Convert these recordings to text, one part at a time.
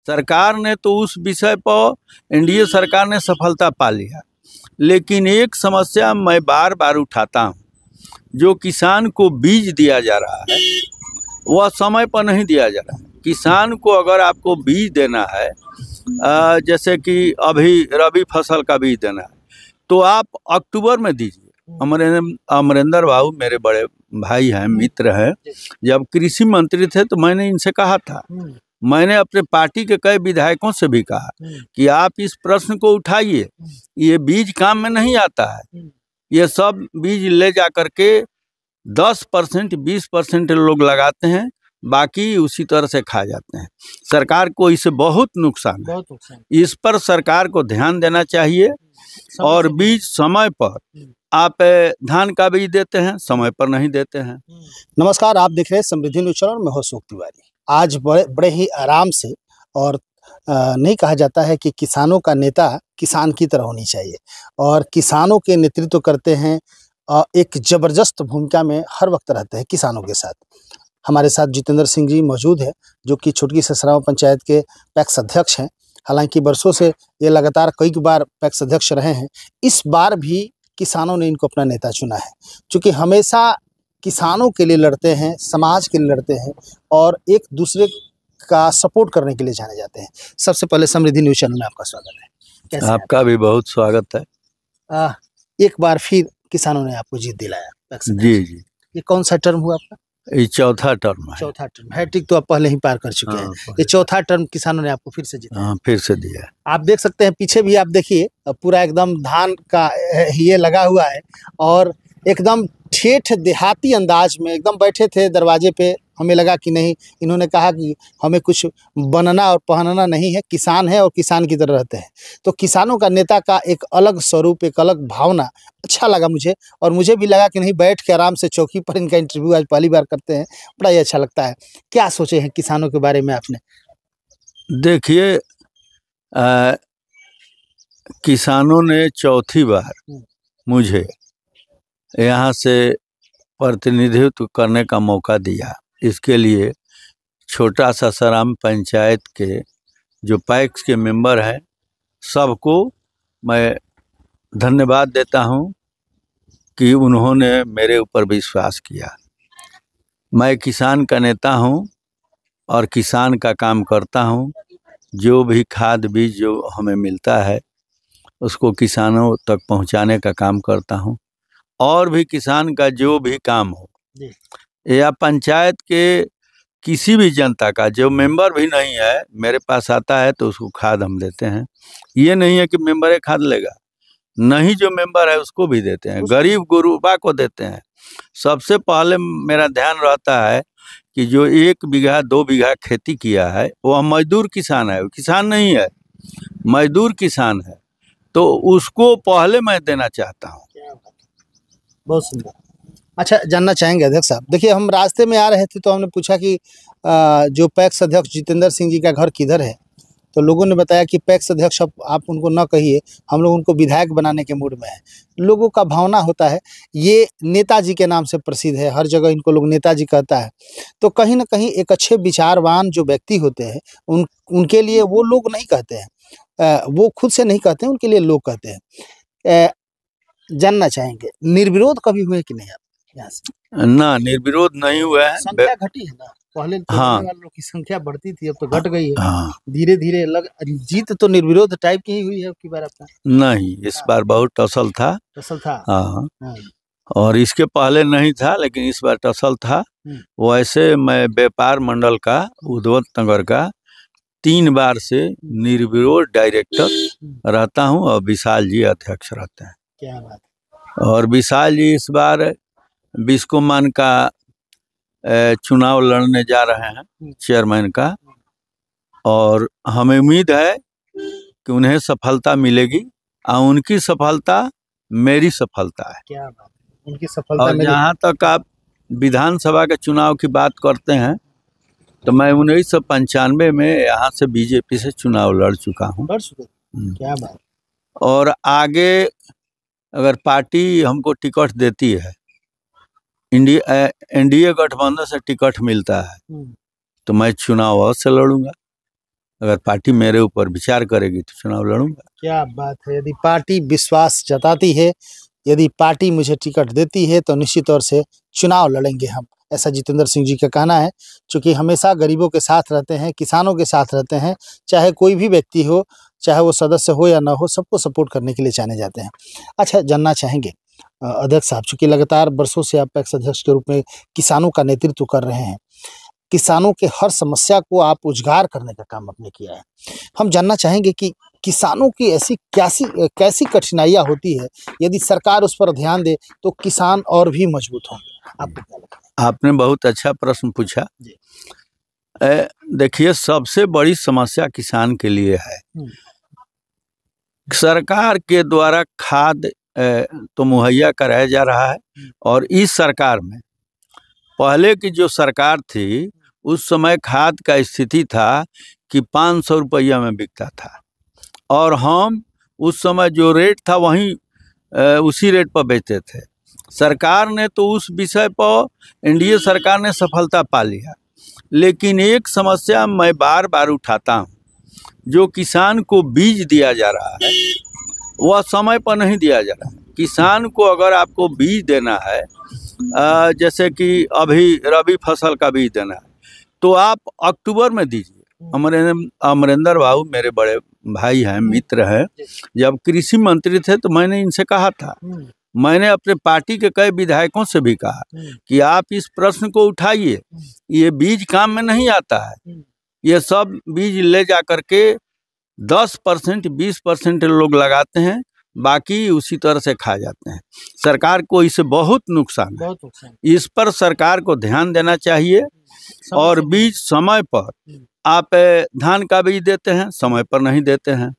सरकार ने तो उस विषय पर एनडीए सरकार ने सफलता पा लिया, लेकिन एक समस्या मैं बार बार उठाता हूँ, जो किसान को बीज दिया जा रहा है वह समय पर नहीं दिया जा रहा है। किसान को अगर आपको बीज देना है, जैसे कि अभी रबी फसल का बीज देना है, तो आप अक्टूबर में दीजिए। अमरेंद्र बाबू मेरे बड़े भाई हैं, मित्र हैं। जब कृषि मंत्री थे तो मैंने इनसे कहा था, मैंने अपने पार्टी के कई विधायकों से भी कहा कि आप इस प्रश्न को उठाइए, ये बीज काम में नहीं आता है। ये सब बीज ले जा करके 10% 20% लोग लगाते हैं, बाकी उसी तरह से खा जाते हैं। सरकार को इससे बहुत नुकसान है। इस पर सरकार को ध्यान देना चाहिए। और बीज समय पर आप धान का बीज देते हैं, समय पर नहीं देते हैं। नमस्कार, आप देख रहे हैं समृद्धि न्यूज चैनल। मैं हूं अशोक तिवारी। आज बड़े ही आराम से, और नहीं कहा जाता है कि किसानों का नेता किसान की तरह होनी चाहिए, और किसानों के नेतृत्व करते हैं, एक जबरदस्त भूमिका में हर वक्त रहते हैं किसानों के साथ। हमारे साथ जितेंद्र सिंह जी मौजूद है, जो कि छोटकी ससराव पंचायत के पैक्स अध्यक्ष हैं। हालांकि बरसों से ये लगातार कई बार पैक्स अध्यक्ष रहे हैं। इस बार भी किसानों ने इनको अपना नेता चुना है, क्योंकि हमेशा किसानों के लिए लड़ते हैं, समाज के लिए लड़ते हैं, और एक दूसरे का सपोर्ट करने के लिए जाने जाते हैं। सबसे पहले समृद्धि न्यूज चैनल में आपका स्वागत है। कैसे आपका भी बहुत स्वागत है। एक बार फिर किसानों ने आपको जीत दिलाया। जी जी। ये कौन सा टर्म हुआ आपका? ये चौथा टर्म है। चौथा टर्म। हैट्रिक तो आप पहले ही पार कर चुके हैं। ये चौथा टर्म किसानों ने आपको फिर से जीता। हाँ, फिर से दिया। आप देख सकते हैं पीछे भी, आप देखिए पूरा एकदम धान का ये लगा हुआ है, और एकदम ठेठ देहाती अंदाज में एकदम बैठे थे दरवाजे पे। हमें लगा कि नहीं, इन्होंने कहा कि हमें कुछ बनना और पहनना नहीं है, किसान है और किसान की तरह रहते हैं। तो किसानों का नेता का एक अलग स्वरूप, एक अलग भावना अच्छा लगा मुझे, और मुझे भी लगा कि नहीं, बैठ के आराम से चौकी पर इनका इंटरव्यू आज पहली बार करते हैं, बड़ा ही अच्छा लगता है। क्या सोचे हैं किसानों के बारे में आपने? देखिए, किसानों ने चौथी बार मुझे यहाँ से प्रतिनिधित्व करने का मौका दिया। इसके लिए छोटा ससराम पंचायत के जो पैक्स के मेंबर हैं, सबको मैं धन्यवाद देता हूँ कि उन्होंने मेरे ऊपर विश्वास किया। मैं किसान का नेता हूँ और किसान का काम करता हूँ। जो भी खाद बीज जो हमें मिलता है उसको किसानों तक पहुँचाने का काम करता हूँ, और भी किसान का जो भी काम हो, या पंचायत के किसी भी जनता का जो मेंबर भी नहीं है मेरे पास आता है तो उसको खाद हम देते हैं। ये नहीं है कि मेंबर एक खाद लेगा, नहीं, जो मेंबर है उसको भी देते हैं, गरीब गुरुबा को देते हैं। सबसे पहले मेरा ध्यान रहता है कि जो 1 बीघा 2 बीघा खेती किया है वो मजदूर किसान है, वो किसान नहीं है, मजदूर किसान है, तो उसको पहले मैं देना चाहता हूँ। बहुत सुंदर। अच्छा, जानना चाहेंगे अध्यक्ष साहब, देखिए हम रास्ते में आ रहे थे तो हमने पूछा कि जो पैक्स अध्यक्ष जितेंद्र सिंह जी का घर किधर है, तो लोगों ने बताया कि पैक्स अध्यक्ष आप उनको न कहिए, हम लोग उनको विधायक बनाने के मूड में हैं। लोगों का भावना होता है, ये नेताजी के नाम से प्रसिद्ध है, हर जगह इनको लोग नेताजी कहता है। तो कहीं ना कहीं एक अच्छे विचारवान जो व्यक्ति होते हैं उनके लिए वो लोग नहीं कहते हैं, वो खुद से नहीं कहते हैं, उनके लिए लोग कहते हैं। जानना चाहेंगे, निर्विरोध कभी हुए कि नहीं आप यहाँ से? ना, निर्विरोध नहीं हुआ है। संख्या घटी है ना, पहले हाँ, वालों की संख्या बढ़ती थी, अब तो घट गई है। हाँ, धीरे धीरे जीत तो निर्विरोध टाइप की ही हुई है की बार आपका? नहीं, इस बार बहुत टसल था। हाँ, और इसके पहले नहीं था, लेकिन इस बार टसल था। वैसे मैं व्यापार मंडल का उद्वत नगर का 3 बार से निर्विरोध डायरेक्टर रहता हूँ, और विशाल जी अध्यक्ष रहते हैं। क्या बात है। और विशाल जी इस बार बिस्कोमान का चुनाव लड़ने जा रहे हैं, चेयरमैन का, और हमें उम्मीद है कि उन्हें सफलता मिलेगी, और उनकी सफलता मेरी सफलता है। क्या बात है, उनकी सफलता। और जहाँ तक आप विधानसभा के चुनाव की बात करते हैं, तो मैं 1995 में यहाँ से बीजेपी से चुनाव लड़ चुका हूँ। क्या बात। और आगे अगर पार्टी हमको टिकट देती है, एनडीए गठबंधन से टिकट मिलता है, तो मैं चुनाव अवश्य लड़ूंगा। अगर पार्टी मेरे ऊपर विचार करेगी तो चुनाव लड़ूंगा। क्या बात है, यदि पार्टी विश्वास जताती है, यदि पार्टी मुझे टिकट देती है तो निश्चित तौर से चुनाव लड़ेंगे हम, ऐसा जितेंद्र सिंह जी का कहना है। चूँकि हमेशा गरीबों के साथ रहते हैं, किसानों के साथ रहते हैं, चाहे कोई भी व्यक्ति हो, चाहे वो सदस्य हो या ना हो, सबको सपोर्ट करने के लिए जाने जाते हैं। अच्छा, जानना चाहेंगे अध्यक्ष साहब, चूँकि लगातार बरसों से आप पैक्स अध्यक्ष के रूप में किसानों का नेतृत्व कर रहे हैं, किसानों के हर समस्या को आप उजागर करने का काम आपने किया है। हम जानना चाहेंगे कि किसानों की ऐसी कैसी कठिनाइयाँ होती है, यदि सरकार उस पर ध्यान दे तो किसान और भी मजबूत होंगे, आपको क्या लगता है? आपने बहुत अच्छा प्रश्न पूछा। देखिए, सबसे बड़ी समस्या किसान के लिए है, सरकार के द्वारा खाद तो मुहैया कराया जा रहा है, और इस सरकार में, पहले की जो सरकार थी उस समय खाद का स्थिति था कि 500 रुपया में बिकता था, और हम उस समय जो रेट था वहीं उसी रेट पर बेचते थे। सरकार ने तो उस विषय पर एनडीए सरकार ने सफलता पा लिया, लेकिन एक समस्या मैं बार बार उठाता हूँ, जो किसान को बीज दिया जा रहा है वह समय पर नहीं दिया जा रहा है। किसान को अगर आपको बीज देना है, जैसे कि अभी रबी फसल का बीज देना है, तो आप अक्टूबर में दीजिए। अमरेंद्र बाबू मेरे बड़े भाई हैं, मित्र हैं, जब कृषि मंत्री थे तो मैंने इनसे कहा था, मैंने अपने पार्टी के कई विधायकों से भी कहा कि आप इस प्रश्न को उठाइए, ये बीज काम में नहीं आता है, ये सब बीज ले जा करके 10% 20% लोग लगाते हैं, बाकी उसी तरह से खा जाते हैं। सरकार को इससे बहुत नुकसान है, इस पर सरकार को ध्यान देना चाहिए। और बीज समय पर, आप धान का बीज देते हैं, समय पर नहीं देते हैं,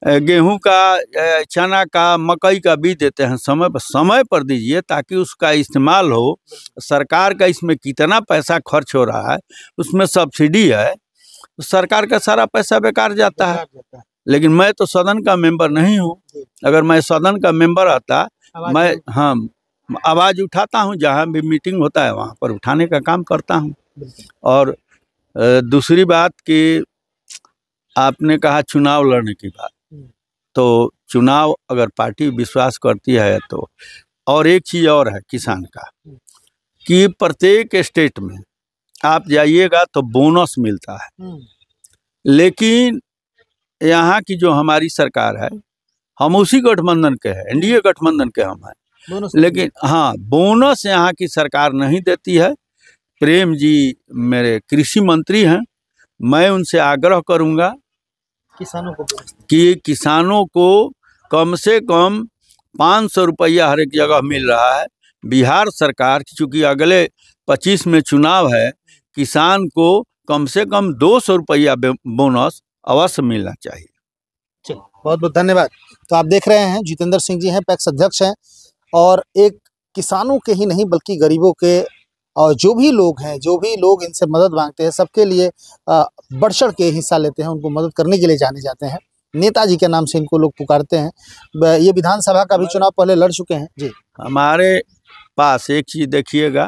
गेहूं का, चना का, मकई का बीज देते हैं, समय पर दीजिए, ताकि उसका इस्तेमाल हो। सरकार का इसमें कितना पैसा खर्च हो रहा है, उसमें सब्सिडी है, तो सरकार का सारा पैसा बेकार जाता है। लेकिन मैं तो सदन का मेंबर नहीं हूँ, अगर मैं सदन का मेंबर आता, मैं आवाज़ उठाता हूँ, जहाँ भी मीटिंग होता है वहाँ पर उठाने का काम करता हूँ। और दूसरी बात कि आपने कहा चुनाव लड़ने की बात, तो चुनाव अगर पार्टी विश्वास करती है तो, और एक चीज़ और है किसान का, कि प्रत्येक स्टेट में आप जाइएगा तो बोनस मिलता है, लेकिन यहाँ की जो हमारी सरकार है, हम उसी गठबंधन के हैं, एनडीए गठबंधन के हम हैं, लेकिन हाँ, बोनस यहाँ की सरकार नहीं देती है। प्रेम जी मेरे कृषि मंत्री हैं, मैं उनसे आग्रह करूँगा कि किसानों को कम से कम 500 रुपया हर एक जगह मिल रहा है। बिहार सरकार, चूँकि अगले 25 में चुनाव है, किसान को कम से कम 200 रुपया बोनस अवश्य मिलना चाहिए। चलिए, बहुत बहुत धन्यवाद। तो आप देख रहे हैं जितेंद्र सिंह जी हैं, पैक्स अध्यक्ष हैं, और एक किसानों के ही नहीं बल्कि गरीबों के, और जो भी लोग इनसे मदद मांगते हैं, सबके लिए बढ़ चढ़ के हिस्सा लेते हैं, उनको मदद करने के लिए जाने जाते हैं। नेताजी के नाम से इनको लोग पुकारते हैं। ये विधानसभा का भी चुनाव पहले लड़ चुके हैं जी। हमारे पास एक चीज़ देखिएगा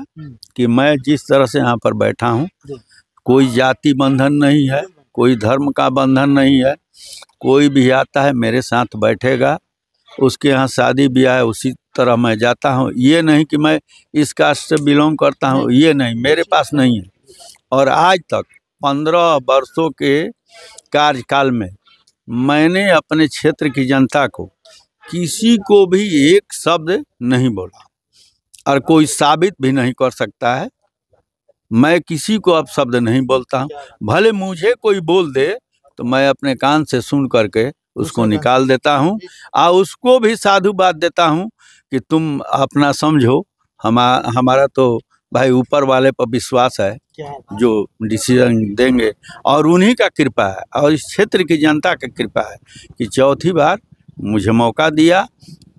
कि मैं जिस तरह से यहाँ पर बैठा हूँ, कोई जाति बंधन नहीं है, कोई धर्म का बंधन नहीं है। कोई भी आता है मेरे साथ बैठेगा, उसके यहाँ शादी ब्याह है उसी तरह मैं जाता हूँ। ये नहीं कि मैं इस कास्ट से बिलोंग करता हूँ, ये नहीं, मेरे पास नहीं है। और आज तक 15 वर्षों के कार्यकाल में मैंने अपने क्षेत्र की जनता को किसी को भी एक शब्द नहीं बोला, और कोई साबित भी नहीं कर सकता है। मैं किसी को अब शब्द नहीं बोलता हूँ, भले मुझे कोई बोल दे तो मैं अपने कान से सुन करके उसको निकाल देता हूँ, और उसको भी साधुवाद देता हूँ कि तुम अपना समझो, हमारा तो भाई ऊपर वाले पर विश्वास है, जो डिसीजन देंगे, और उन्हीं का कृपा है, और इस क्षेत्र की जनता की कृपा है कि चौथी बार मुझे मौका दिया।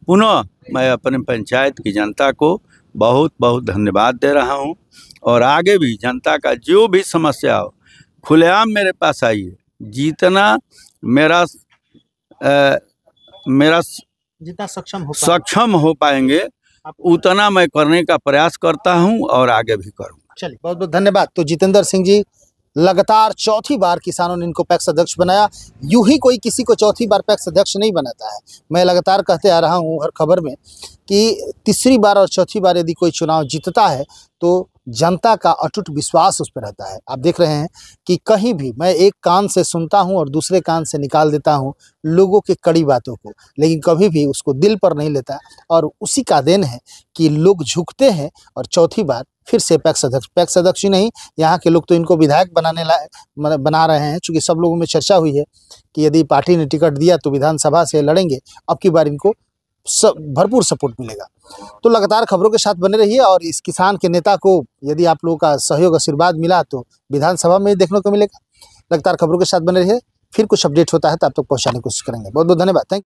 पुनः मैं अपने पंचायत की जनता को बहुत बहुत धन्यवाद दे रहा हूँ, और आगे भी जनता का जो भी समस्या हो खुलेआम मेरे पास आइए। जितना मेरा जितना सक्षम हो पाएंगे उतना मैं करने का प्रयास करता हूं, और आगे भी करूंगा। चलिए, बहुत बहुत धन्यवाद। तो जितेंद्र सिंह जी लगातार चौथी बार किसानों ने इनको पैक्स अध्यक्ष बनाया। यूं ही कोई किसी को चौथी बार पैक्स अध्यक्ष नहीं बनाता है। मैं लगातार कहते आ रहा हूं हर खबर में कि तीसरी बार और चौथी बार यदि कोई चुनाव जीतता है तो जनता का अटूट विश्वास उस पर रहता है। आप देख रहे हैं कि कहीं भी मैं एक कान से सुनता हूं और दूसरे कान से निकाल देता हूं लोगों के कड़ी बातों को, लेकिन कभी भी उसको दिल पर नहीं लेता। और उसी का देन है कि लोग झुकते हैं और चौथी बार फिर से पैक्स अध्यक्ष ही नहीं, यहाँ के लोग तो इनको विधायक बना रहे हैं। चूँकि सब लोगों में चर्चा हुई है कि यदि पार्टी ने टिकट दिया तो विधानसभा से लड़ेंगे, अब की बार इनको भरपूर सपोर्ट मिलेगा। तो लगातार खबरों के साथ बने रहिए और इस किसान के नेता को यदि आप लोगों का सहयोग आशीर्वाद मिला तो विधानसभा में देखने को मिलेगा। लगातार खबरों के साथ बने रहिए, फिर कुछ अपडेट होता है तो आप तक पहुंचाने की कोशिश करेंगे। बहुत बहुत धन्यवाद। Thank you.